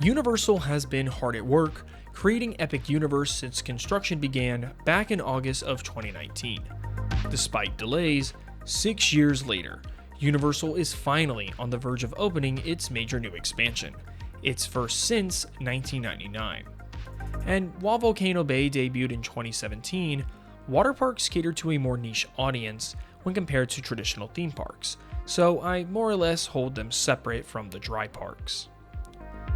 Universal has been hard at work creating Epic Universe since construction began back in August of 2019. Despite delays, 6 years later, Universal is finally on the verge of opening its major new expansion, its first since 1999. And while Volcano Bay debuted in 2017, water parks cater to a more niche audience when compared to traditional theme parks, so I more or less hold them separate from the dry parks.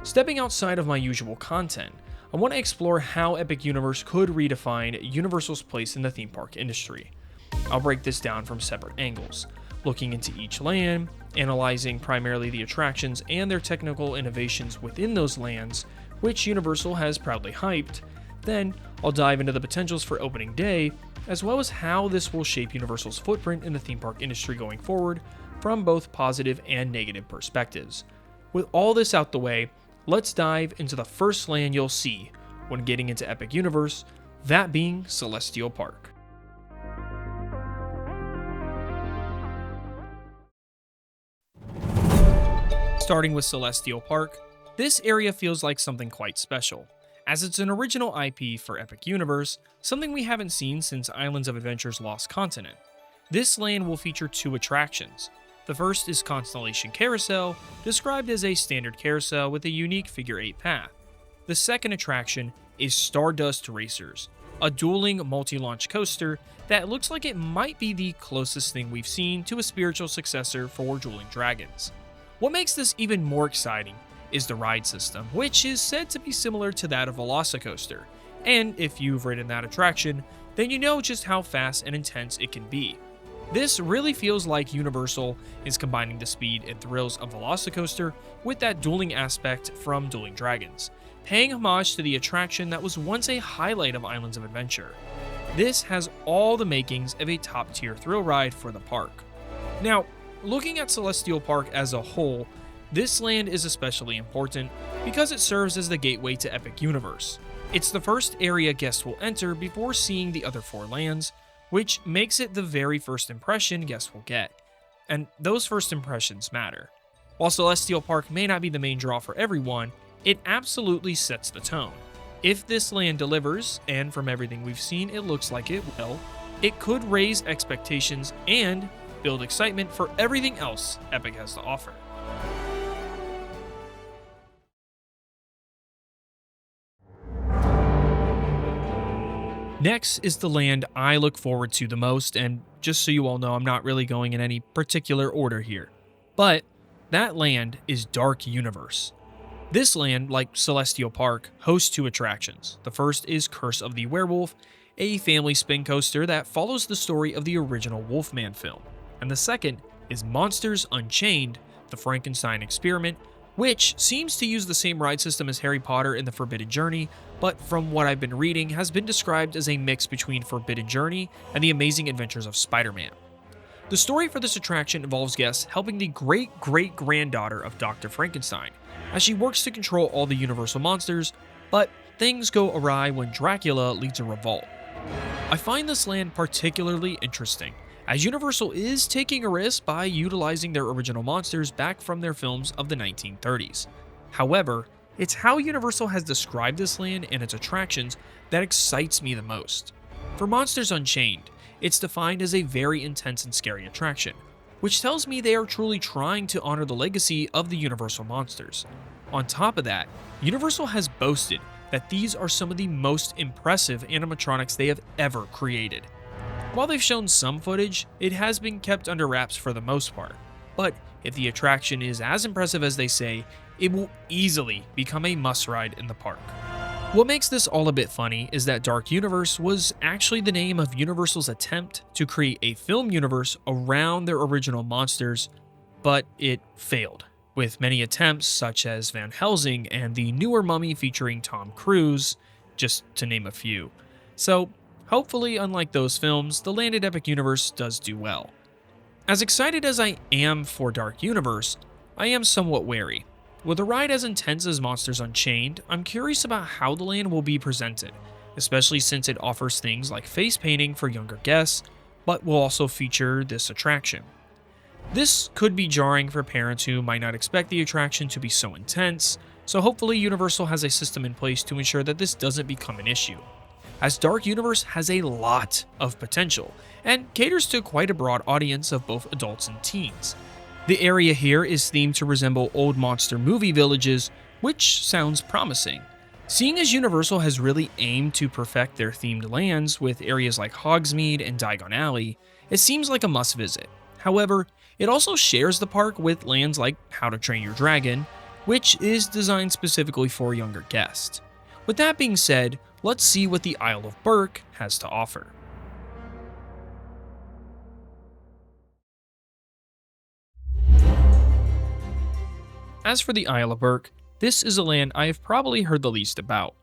Stepping outside of my usual content, I want to explore how Epic Universe could redefine Universal's place in the theme park industry. I'll break this down from separate angles, looking into each land, analyzing primarily the attractions and their technical innovations within those lands, which Universal has proudly hyped. Then, I'll dive into the potentials for opening day, as well as how this will shape Universal's footprint in the theme park industry going forward from both positive and negative perspectives. With all this out the way, let's dive into the first land you'll see when getting into Epic Universe, that being Celestial Park. Starting with Celestial Park, this area feels like something quite special, as it's an original IP for Epic Universe, something we haven't seen since Islands of Adventure's Lost Continent. This land will feature 2 attractions. The first is Constellation Carousel, described as a standard carousel with a unique figure 8 path. The second attraction is Stardust Racers, a dueling multi-launch coaster that looks like it might be the closest thing we've seen to a spiritual successor for Dueling Dragons. What makes this even more exciting is the ride system, which is said to be similar to that of Velocicoaster, and if you've ridden that attraction, then you know just how fast and intense it can be. This really feels like Universal is combining the speed and thrills of Velocicoaster with that dueling aspect from Dueling Dragons, paying homage to the attraction that was once a highlight of Islands of Adventure. This has all the makings of a top-tier thrill ride for the park. Now, looking at Celestial Park as a whole, this land is especially important because it serves as the gateway to Epic Universe. It's the first area guests will enter before seeing the other 4 lands, which makes it the very first impression guests will get. And those first impressions matter. While Celestial Park may not be the main draw for everyone, it absolutely sets the tone. If this land delivers, and from everything we've seen it looks like it will, it could raise expectations and build excitement for everything else Epic has to offer. Next is the land I look forward to the most, and just so you all know, I'm not really going in any particular order here. But that land is Dark Universe. This land, like Celestial Park, hosts 2 attractions. The first is Curse of the Werewolf, a family spin coaster that follows the story of the original Wolfman film. And the second is Monsters Unchained, the Frankenstein experiment, which seems to use the same ride system as Harry Potter and the Forbidden Journey, but from what I've been reading has been described as a mix between Forbidden Journey and the Amazing Adventures of Spider-Man. The story for this attraction involves guests helping the great-great-granddaughter of Dr. Frankenstein, as she works to control all the Universal monsters, but things go awry when Dracula leads a revolt. I find this land particularly interesting, as Universal is taking a risk by utilizing their original monsters back from their films of the 1930s. However, it's how Universal has described this land and its attractions that excites me the most. For Monsters Unchained, it's defined as a very intense and scary attraction, which tells me they are truly trying to honor the legacy of the Universal monsters. On top of that, Universal has boasted that these are some of the most impressive animatronics they have ever created. While they've shown some footage, it has been kept under wraps for the most part. But if the attraction is as impressive as they say, it will easily become a must-ride in the park. What makes this all a bit funny is that Dark Universe was actually the name of Universal's attempt to create a film universe around their original monsters, but it failed, with many attempts such as Van Helsing and the newer Mummy featuring Tom Cruise, just to name a few. So, hopefully, unlike those films, the landed Epic Universe does do well. As excited as I am for Dark Universe, I am somewhat wary. With a ride as intense as Monsters Unchained, I'm curious about how the land will be presented, especially since it offers things like face painting for younger guests, but will also feature this attraction. This could be jarring for parents who might not expect the attraction to be so intense, So hopefully Universal has a system in place to ensure that this doesn't become an issue, as Dark Universe has a lot of potential and caters to quite a broad audience of both adults and teens. The area here is themed to resemble old monster movie villages, which sounds promising. Seeing as Universal has really aimed to perfect their themed lands with areas like Hogsmeade and Diagon Alley, it seems like a must visit. However, it also shares the park with lands like How to Train Your Dragon, which is designed specifically for younger guests. With that being said, let's see what the Isle of Berk has to offer. As for the Isle of Berk, this is a land I have probably heard the least about.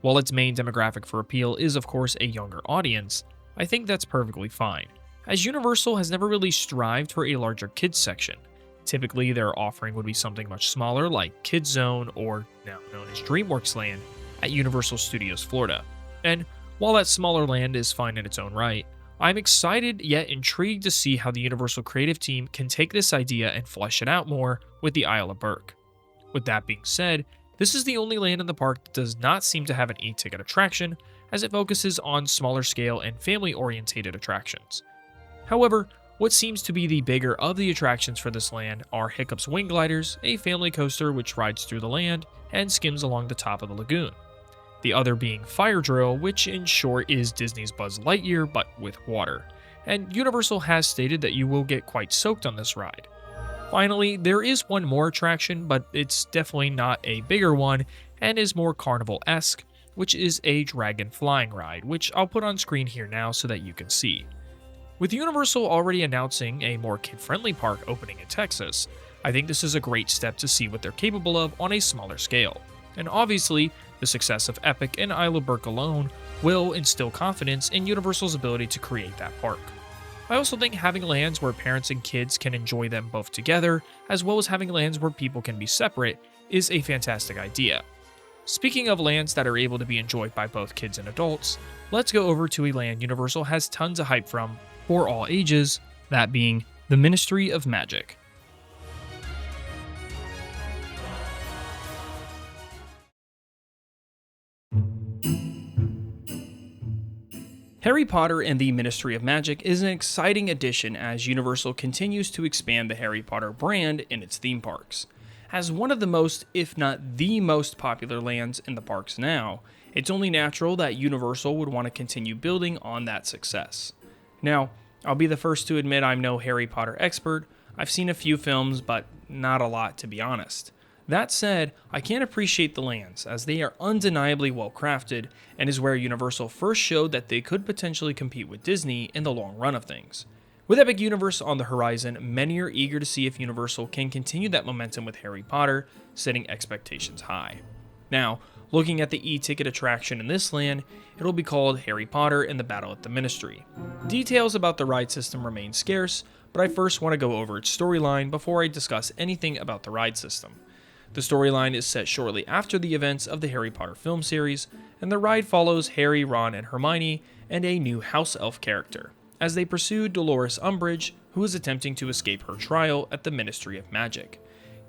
While its main demographic for appeal is of course a younger audience, I think that's perfectly fine, as Universal has never really strived for a larger kids section. Typically their offering would be something much smaller like Kids Zone, or now known as DreamWorks Land, at Universal Studios Florida. And while that smaller land is fine in its own right, I'm excited yet intrigued to see how the Universal creative team can take this idea and flesh it out more with the Isle of Berk. With that being said, this is the only land in the park that does not seem to have an e-ticket attraction, as it focuses on smaller scale and family-orientated attractions. However, what seems to be the bigger of the attractions for this land are Hiccup's Wing Gliders, a family coaster which rides through the land and skims along the top of the lagoon. The other being Fire Drill, which in short is Disney's Buzz Lightyear but with water, and Universal has stated that you will get quite soaked on this ride. Finally, there is one more attraction, but it's definitely not a bigger one and is more carnival-esque, which is a dragon flying ride, which I'll put on screen here now so that you can see. With Universal already announcing a more kid-friendly park opening in Texas, I think this is a great step to see what they're capable of on a smaller scale. And obviously, the success of Epic and Isle of Berk alone will instill confidence in Universal's ability to create that park. I also think having lands where parents and kids can enjoy them both together, as well as having lands where people can be separate, is a fantastic idea. Speaking of lands that are able to be enjoyed by both kids and adults, let's go over to a land Universal has tons of hype from for all ages, that being the Ministry of Magic. Harry Potter and the Ministry of Magic is an exciting addition as Universal continues to expand the Harry Potter brand in its theme parks. As one of the most, if not the most popular lands in the parks now, it's only natural that Universal would want to continue building on that success. Now, I'll be the first to admit I'm no Harry Potter expert. I've seen a few films, but not a lot to be honest. That said, I can appreciate the lands, as they are undeniably well crafted, and is where Universal first showed that they could potentially compete with Disney in the long run of things. With Epic Universe on the horizon, many are eager to see if Universal can continue that momentum with Harry Potter, setting expectations high. Now, looking at the e-ticket attraction in this land, it'll be called Harry Potter and the Battle at the Ministry. Details about the ride system remain scarce, but I first want to go over its storyline before I discuss anything about the ride system. The storyline is set shortly after the events of the Harry Potter film series, and the ride follows Harry, Ron, and Hermione and a new house elf character, as they pursue Dolores Umbridge, who is attempting to escape her trial at the Ministry of Magic.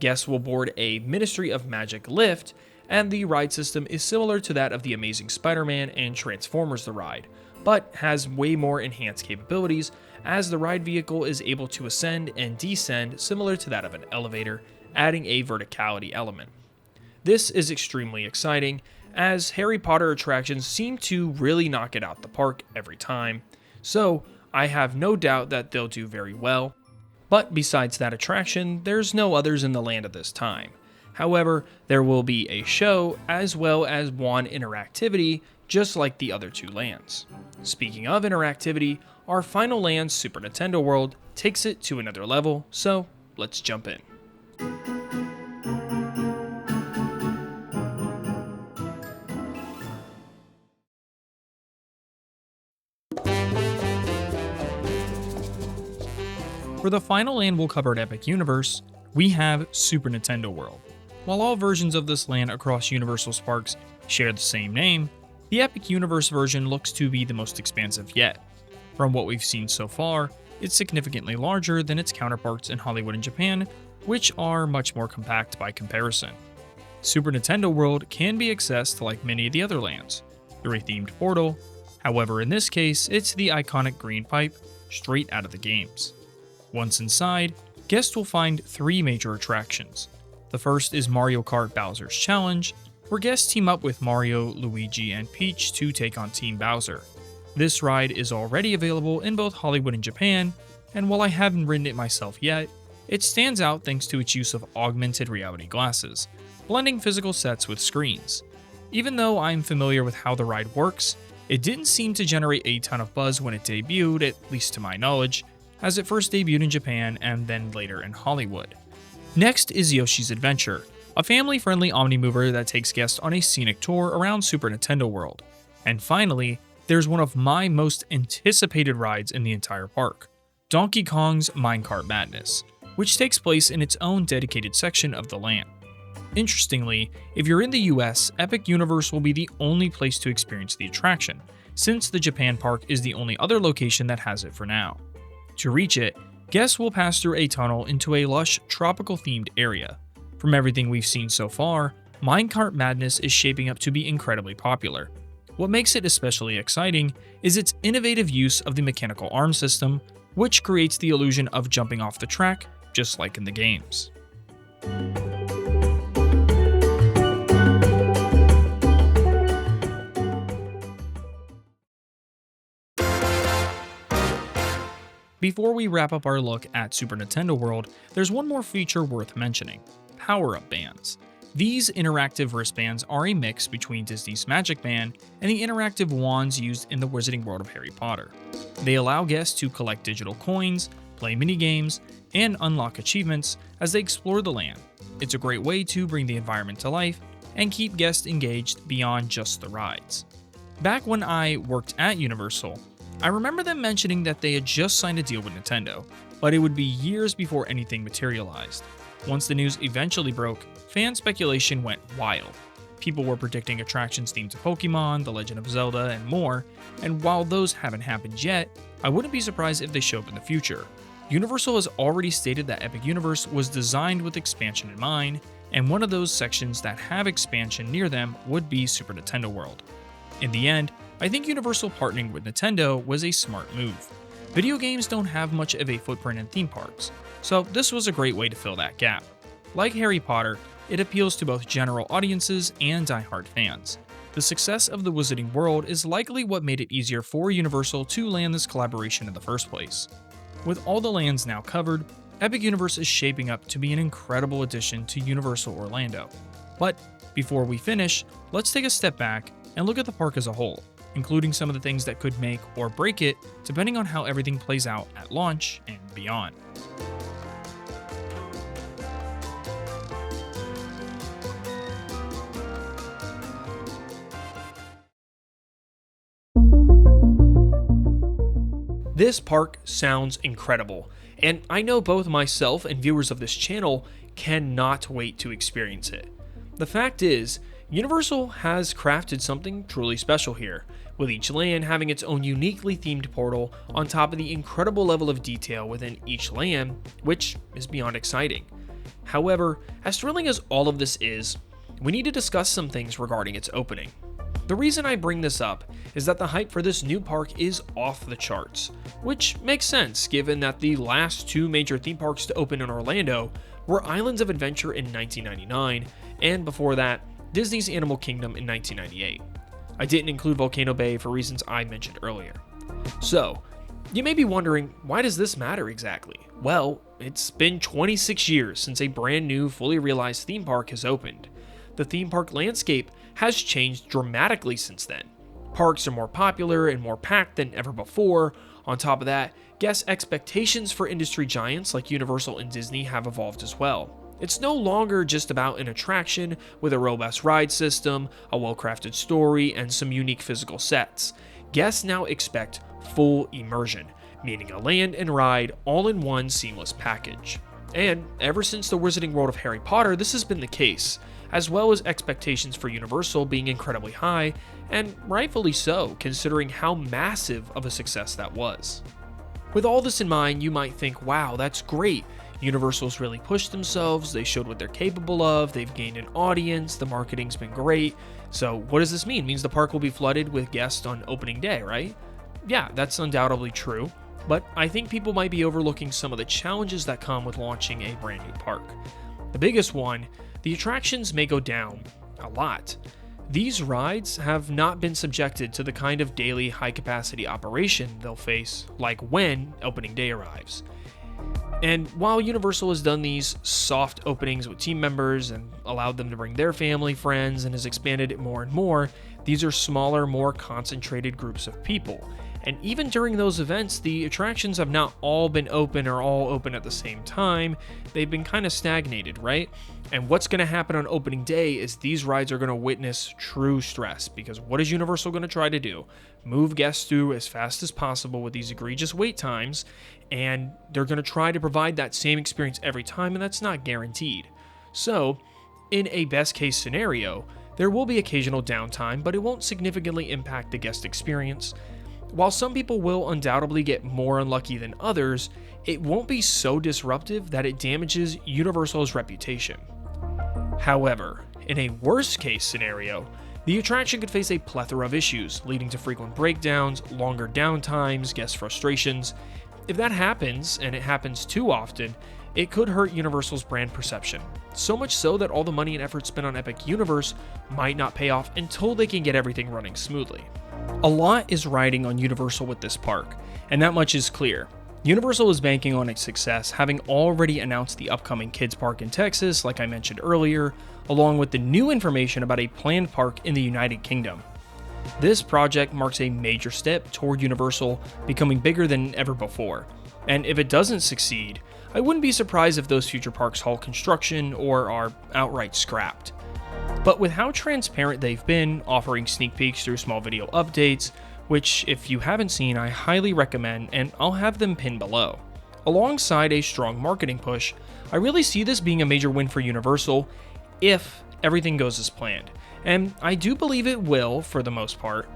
Guests will board a Ministry of Magic lift, and the ride system is similar to that of the Amazing Spider-Man and Transformers the ride, but has way more enhanced capabilities, as the ride vehicle is able to ascend and descend similar to that of an elevator, adding a verticality element. This is extremely exciting, as Harry Potter attractions seem to really knock it out the park every time, so I have no doubt that they'll do very well. But besides that attraction, there's no others in the land at this time. However, there will be a show as well as one interactivity, just like the other two lands. Speaking of interactivity, our final land, Super Nintendo World, takes it to another level, so let's jump in. For the final land we'll cover at Epic Universe, we have Super Nintendo World. While all versions of this land across Universal's parks share the same name, the Epic Universe version looks to be the most expansive yet. From what we've seen so far, it's significantly larger than its counterparts in Hollywood and Japan, which are much more compact by comparison. Super Nintendo World can be accessed like many of the other lands, through a themed portal. However, in this case, it's the iconic green pipe straight out of the games. Once inside, guests will find 3 major attractions. The first is Mario Kart Bowser's Challenge, where guests team up with Mario, Luigi, and Peach to take on Team Bowser. This ride is already available in both Hollywood and Japan, and while I haven't ridden it myself yet, it stands out thanks to its use of augmented reality glasses, blending physical sets with screens. Even though I'm familiar with how the ride works, it didn't seem to generate a ton of buzz when it debuted, at least to my knowledge, as it first debuted in Japan and then later in Hollywood. Next is Yoshi's Adventure, a family-friendly omnimover that takes guests on a scenic tour around Super Nintendo World. And finally, there's one of my most anticipated rides in the entire park, Donkey Kong's Minecart Madness, which takes place in its own dedicated section of the land. Interestingly, if you're in the US, Epic Universe will be the only place to experience the attraction, since the Japan park is the only other location that has it for now. To reach it, guests will pass through a tunnel into a lush, tropical-themed area. From everything we've seen so far, Minecart Madness is shaping up to be incredibly popular. What makes it especially exciting is its innovative use of the mechanical arm system, which creates the illusion of jumping off the track, just like in the games. Before we wrap up our look at Super Nintendo World, there's one more feature worth mentioning: power-up bands. These interactive wristbands are a mix between Disney's Magic Band and the interactive wands used in the Wizarding World of Harry Potter. They allow guests to collect digital coins, play minigames, and unlock achievements as they explore the land. It's a great way to bring the environment to life and keep guests engaged beyond just the rides. Back when I worked at Universal, I remember them mentioning that they had just signed a deal with Nintendo, but it would be years before anything materialized. Once the news eventually broke, fan speculation went wild. People were predicting attractions themed to Pokemon, The Legend of Zelda, and more, and while those haven't happened yet, I wouldn't be surprised if they show up in the future. Universal has already stated that Epic Universe was designed with expansion in mind, and one of those sections that have expansion near them would be Super Nintendo World. In the end, I think Universal partnering with Nintendo was a smart move. Video games don't have much of a footprint in theme parks, so this was a great way to fill that gap. Like Harry Potter, it appeals to both general audiences and die-hard fans. The success of the Wizarding World is likely what made it easier for Universal to land this collaboration in the first place. With all the lands now covered, Epic Universe is shaping up to be an incredible addition to Universal Orlando. But before we finish, let's take a step back and look at the park as a whole, including some of the things that could make or break it depending on how everything plays out at launch and beyond. This park sounds incredible, and I know both myself and viewers of this channel cannot wait to experience it. The fact is, Universal has crafted something truly special here, with each land having its own uniquely themed portal on top of the incredible level of detail within each land, which is beyond exciting. However, as thrilling as all of this is, we need to discuss some things regarding its opening. The reason I bring this up is that the hype for this new park is off the charts, which makes sense given that the last 2 major theme parks to open in Orlando were Islands of Adventure in 1999, and before that, Disney's Animal Kingdom in 1998. I didn't include Volcano Bay for reasons I mentioned earlier. So, you may be wondering, why does this matter exactly? Well, it's been 26 years since a brand new, fully realized theme park has opened. The theme park landscape has changed dramatically since then. Parks are more popular and more packed than ever before. On top of that, guest expectations for industry giants like Universal and Disney have evolved as well. It's no longer just about an attraction with a robust ride system, a well-crafted story, and some unique physical sets. Guests now expect full immersion, meaning a land and ride all in one seamless package. And ever since the Wizarding World of Harry Potter, this has been the case, as well as expectations for Universal being incredibly high, and rightfully so, considering how massive of a success that was. With all this in mind, you might think, wow, that's great. Universal's really pushed themselves, they showed what they're capable of, they've gained an audience, the marketing's been great. So what does this mean? It means the park will be flooded with guests on opening day, right? Yeah, that's undoubtedly true, but I think people might be overlooking some of the challenges that come with launching a brand new park. The biggest one, the attractions may go down a lot. These rides have not been subjected to the kind of daily high-capacity operation they'll face, like when opening day arrives. And while Universal has done these soft openings with team members and allowed them to bring their family, friends, and has expanded it more and more, these are smaller, more concentrated groups of people. And even during those events, the attractions have not all been open or all open at the same time. They've been kind of stagnated, right? And what's going to happen on opening day is these rides are going to witness true stress, because what is Universal going to try to do? Move guests through as fast as possible with these egregious wait times, and they're going to try to provide that same experience every time, and that's not guaranteed. So, in a best case scenario, there will be occasional downtime, but it won't significantly impact the guest experience. While some people will undoubtedly get more unlucky than others, it won't be so disruptive that it damages Universal's reputation. However, in a worst case scenario, the attraction could face a plethora of issues, leading to frequent breakdowns, longer downtimes, guest frustrations. If that happens, and it happens too often, it could hurt Universal's brand perception. So much so that all the money and effort spent on Epic Universe might not pay off until they can get everything running smoothly. A lot is riding on Universal with this park, and that much is clear. Universal is banking on its success, having already announced the upcoming kids park in Texas, like I mentioned earlier, along with the new information about a planned park in the United Kingdom. This project marks a major step toward Universal becoming bigger than ever before, and if it doesn't succeed, I wouldn't be surprised if those future parks halt construction or are outright scrapped. But with how transparent they've been, offering sneak peeks through small video updates, which if you haven't seen, I highly recommend, and I'll have them pinned below. Alongside a strong marketing push, I really see this being a major win for Universal if everything goes as planned. And I do believe it will, for the most part.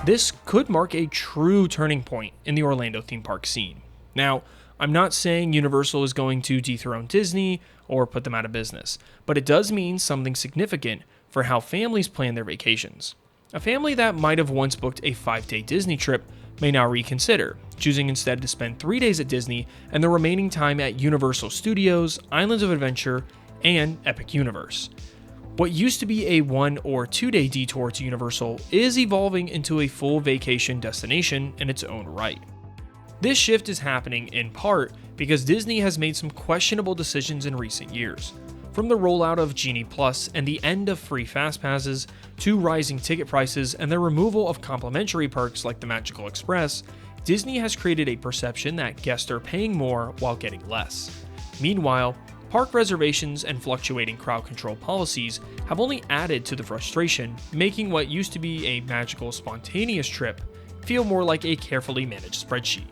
This could mark a true turning point in the Orlando theme park scene. Now, I'm not saying Universal is going to dethrone Disney or put them out of business, but it does mean something significant for how families plan their vacations. A family that might have once booked a 5-day Disney trip may now reconsider, choosing instead to spend 3 days at Disney and the remaining time at Universal Studios, Islands of Adventure, and Epic Universe. What used to be a 1 or 2 day detour to Universal is evolving into a full vacation destination in its own right. This shift is happening in part because Disney has made some questionable decisions in recent years. From the rollout of Genie Plus and the end of free Fast Passes, to rising ticket prices and the removal of complimentary perks like the Magical Express, Disney has created a perception that guests are paying more while getting less. Meanwhile, park reservations and fluctuating crowd control policies have only added to the frustration, making what used to be a magical, spontaneous trip feel more like a carefully managed spreadsheet.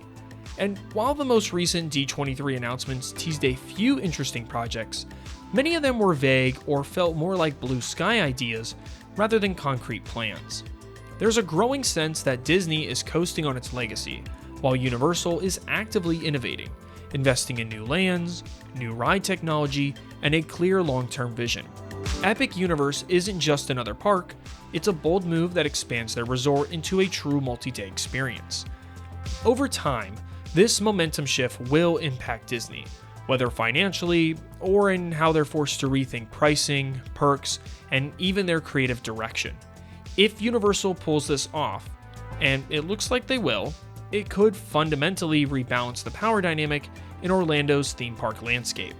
And while the most recent D23 announcements teased a few interesting projects, many of them were vague or felt more like blue sky ideas rather than concrete plans. There's a growing sense that Disney is coasting on its legacy, while Universal is actively innovating, investing in new lands, new ride technology, and a clear long-term vision. Epic Universe isn't just another park, it's a bold move that expands their resort into a true multi-day experience. Over time, this momentum shift will impact Disney, whether financially or in how they're forced to rethink pricing, perks, and even their creative direction. If Universal pulls this off, and it looks like they will, it could fundamentally rebalance the power dynamic in Orlando's theme park landscape.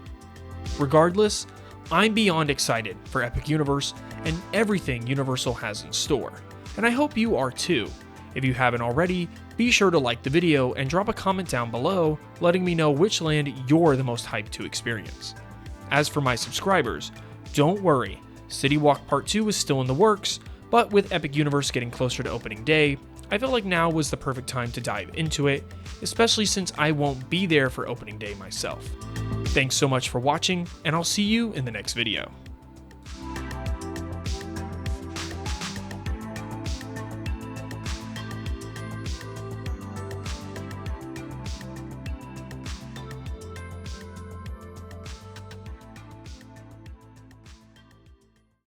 Regardless, I'm beyond excited for Epic Universe and everything Universal has in store, and I hope you are too. If you haven't already, be sure to like the video and drop a comment down below letting me know which land you're the most hyped to experience. As for my subscribers, don't worry, City Walk Part 2 is still in the works, but with Epic Universe getting closer to opening day, I felt like now was the perfect time to dive into it, especially since I won't be there for opening day myself. Thanks so much for watching, and I'll see you in the next video.